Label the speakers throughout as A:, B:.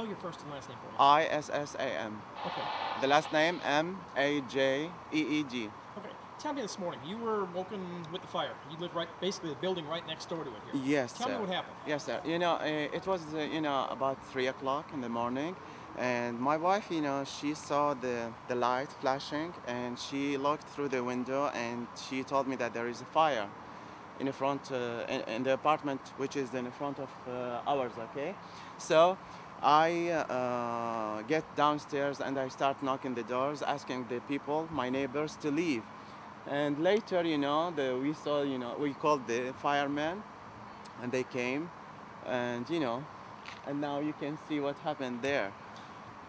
A: Spell your first and last name for me.
B: Issam.
A: Okay.
B: The last name Majeed.
A: Okay. Tell me this morning. You were woken with the fire. You live right, basically the building right next door to it here.
B: Yes,
A: Tell me
B: sir.
A: what happened.
B: Yes, sir. It was about 3 o'clock in the morning, and my wife, she saw the light flashing, and she looked through the window, and she told me that there is a fire in the front in the apartment, which is in the front of ours. Okay, so I get downstairs and I start knocking the doors, asking the people, my neighbors, to leave. And later, we called the firemen, and they came, and and now you can see what happened there.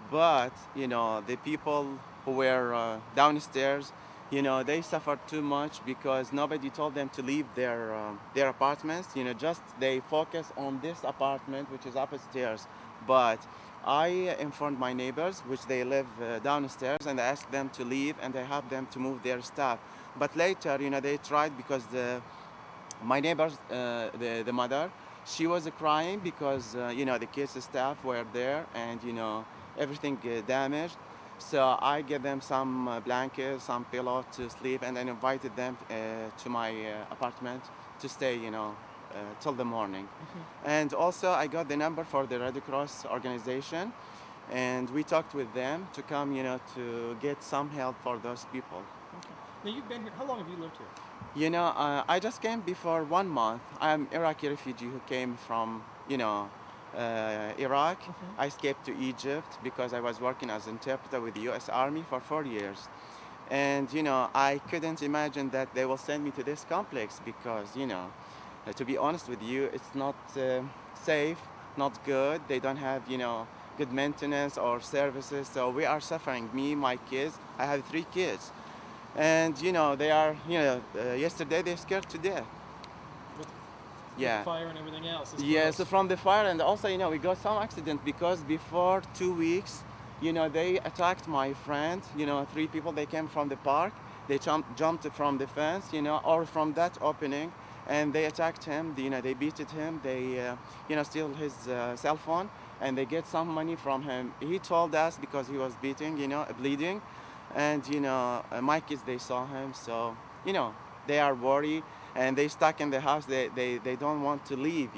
B: But the people who were downstairs, they suffered too much because nobody told them to leave their apartments. Just they focus on this apartment, which is upstairs. But I informed my neighbors, which they live downstairs, and I asked them to leave, and I helped them to move their stuff. But later, they tried because my neighbors, the mother, she was crying because the kids' staff were there, and everything damaged. So I gave them some blankets, some pillow to sleep, and then invited them to my apartment to stay, till the morning. And also I got the number for the Red Cross organization, and we talked with them to come, to get some help for those people.
A: Okay. Now you've been here. How long have you lived here?
B: I just came before 1 month. I'm Iraqi refugee who came from, Iraq. I escaped to Egypt because I was working as interpreter with the U.S. Army for 4 years. And, I couldn't imagine that they will send me to this complex because, to be honest with you, it's not safe, not good. They don't have, good maintenance or services. So we are suffering, me, my kids. I have 3 kids. And they are yesterday they scared to death.
A: With
B: Yeah.
A: the fire and everything else. It's
B: Yes,
A: gross.
B: from the fire, and also we got some accident because before 2 weeks, they attacked my friend. 3 people, they came from the park, they jumped from the fence, or from that opening, and they attacked him. They beat him. They steal his cell phone, and they get some money from him. He told us because he was beating, bleeding, and my kids, they saw him, so they are worried, and they stuck in the house. They don't want to leave.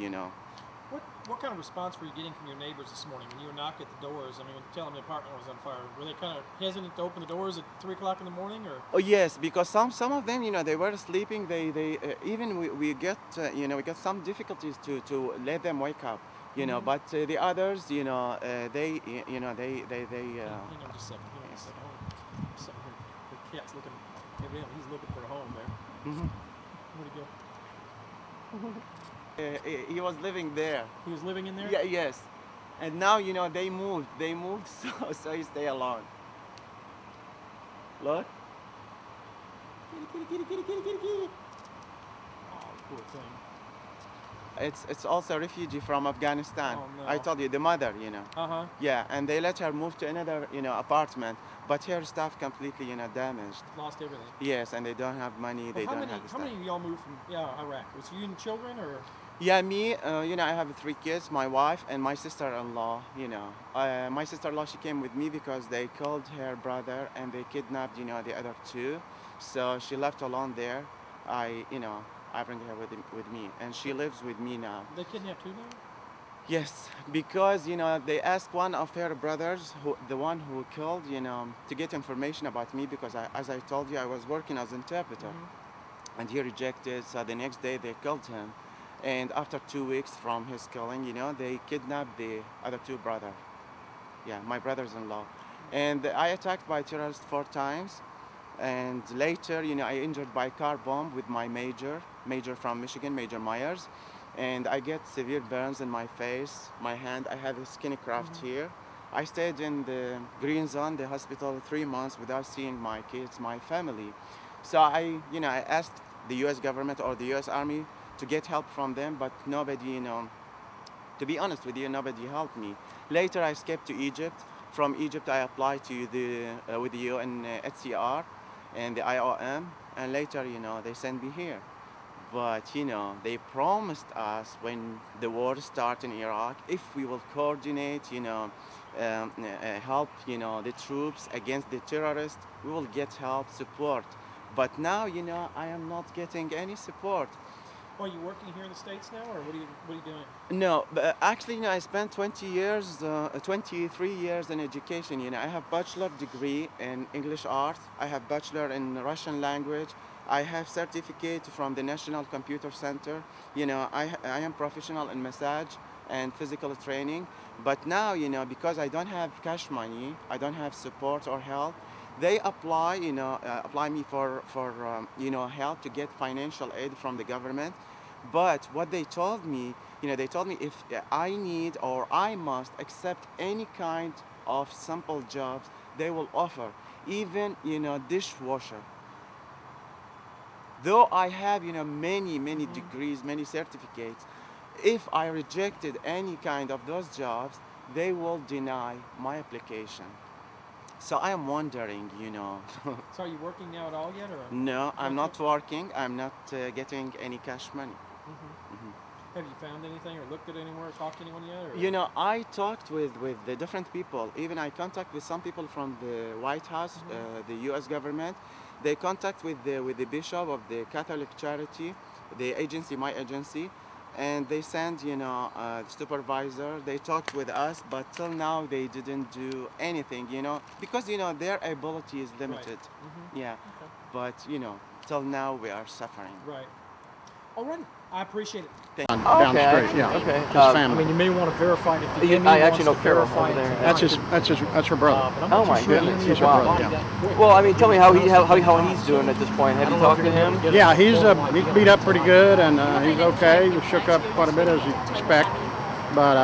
A: What kind of response were you getting from your neighbors this morning when you were knocking at the doors? I mean, when you tell them the apartment was on fire, were they kind of hesitant to open the doors at 3 o'clock in the morning, or?
B: Oh yes, because some of them, they were sleeping. They even we get we get some difficulties to let them wake up. But the others, they they.
A: Hang on just a second. Hang on just a second. Something here. The cat's looking. Evidently, he's looking for a home there.
B: Mhm.
A: Where'd he go?
B: He was living there.
A: He was living in there.
B: Yeah, yes. And now they moved. They moved, so he stay alone. Look.
A: Kitty, kitty, kitty, kitty, kitty, kitty, kitty. Oh, poor thing.
B: It's also a refugee from Afghanistan.
A: Oh, no.
B: I told you, the mother.
A: Uh huh.
B: Yeah, and they let her move to another apartment, but her stuff completely damaged.
A: Lost everything.
B: Yes, and they don't have money. They
A: Well,
B: don't have
A: how
B: stuff.
A: many of y'all moved from Iraq? Was you and children, or?
B: Yeah, me. I have 3 kids, my wife, and my sister-in-law. My sister-in-law, she came with me because they killed her brother and they kidnapped the other two. So she left alone there. I bring her with me, and she lives with me now.
A: They kidnapped who now?
B: Yes, because they asked one of her brothers, the one who killed, to get information about me because as I told you, I was working as interpreter, and he rejected. So the next day they killed him, and after 2 weeks from his killing, they kidnapped the other two brothers. Yeah, my brothers-in-law, and I attacked by terrorists 4 times, and later, I injured by car bomb with my major from Michigan, Major Myers, and I get severe burns in my face, my hand. I have a skin craft here. I stayed in the green zone, the hospital, 3 months without seeing my kids, my family. So I asked the U.S. government or the U.S. Army to get help from them, but nobody, to be honest with you, nobody helped me. Later, I escaped to Egypt. From Egypt, I applied to with the UNHCR and the IOM, and later, they sent me here. But they promised us when the war started in Iraq, if we will coordinate, help, the troops against the terrorists, we will get help, support. But now, I am not getting any support.
A: Are you working here in the States now, or what are you doing?
B: No, but actually, I spent 23 years in education. I have bachelor degree in English art. I have bachelor in Russian language. I have certificate from the National Computer Center. I am professional in massage and physical training. But now, because I don't have cash money, I don't have support or help. They apply me for help to get financial aid from the government. But what they told me, they told me if I need or I must accept any kind of simple jobs, they will offer, even, dishwasher. Though I have, many degrees, many certificates, if I rejected any kind of those jobs, they will deny my application. So I am wondering,
A: So are you working now at all yet, or?
B: no, I'm not working. I'm not getting any cash money.
A: Have you found anything, or looked at anywhere, or talked to anyone yet? Or?
B: I talked with the different people. Even I contact with some people from the White House, the U.S. government. They contact with the bishop of the Catholic charity, the agency, my agency, and they send, supervisor. They talked with us, but till now they didn't do anything, because, their ability is limited. Yeah,
A: Okay.
B: but, till now we are suffering.
A: Right. Alrighty. I appreciate it.
B: Thank
C: Oh, okay.
D: Downstreet, yeah.
C: Okay.
D: His
A: I
D: family.
A: mean, you may want to verify it if the
C: Yeah,
A: enemy
C: I actually know
A: wants to
C: Carol
A: verify
C: over
A: it.
C: there.
D: That's her brother.
A: But I'm
C: Oh
A: not
C: my
A: too sure the
C: goodness.
A: enemy
D: He's
A: will
D: her
A: want
D: brother,
A: that.
C: Well, I mean, tell me how he's doing at this point. Have you talked to him?
D: Yeah, he's beat up pretty good, and he's okay. He was shook up quite a bit as you expect, but